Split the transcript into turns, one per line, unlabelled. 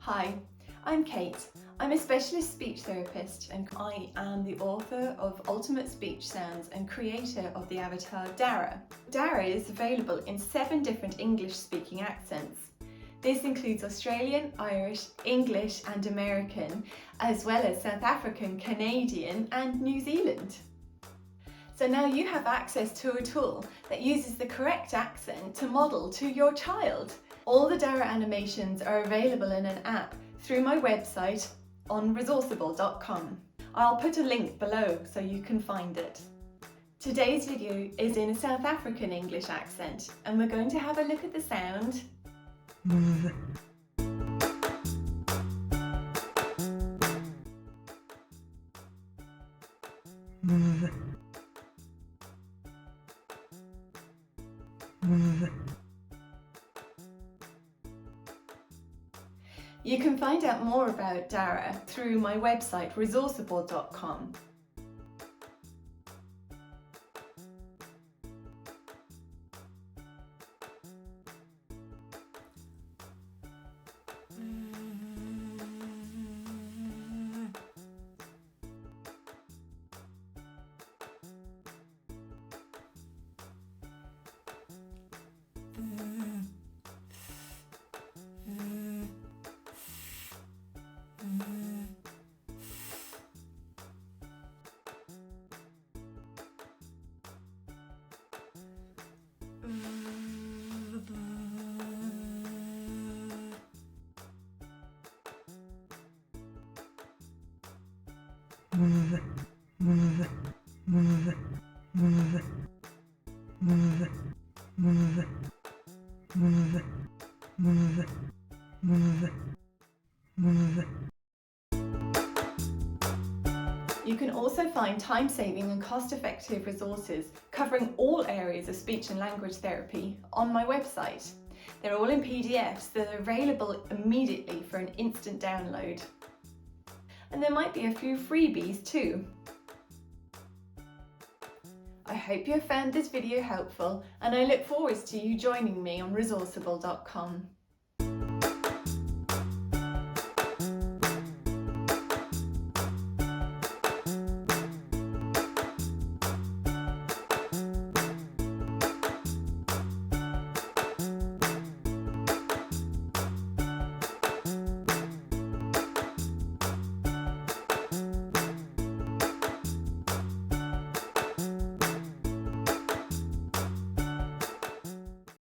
Hi, I'm Kate. I'm a specialist speech therapist and I am the author of Ultimate Speech Sounds and creator of the avatar DARA. DARA is available in 7 different English-speaking accents. This includes Australian, Irish, English and American, as well as South African, Canadian and New Zealand. So now you have access to a tool that uses the correct accent to model to your child. All the DARA animations are available in an app through my website on Resourceible.com. I'll put a link below so you can find it. Today's video is in a South African English accent and we're going to have a look at the sound You can find out more about DARA through my website Resourceible.com. You can also find time-saving and cost-effective resources covering all areas of speech and language therapy on my website. They're all in PDFs that are available immediately for an instant download. And there might be a few freebies too. I hope you have found this video helpful and I look forward to you joining me on Resourceible.com.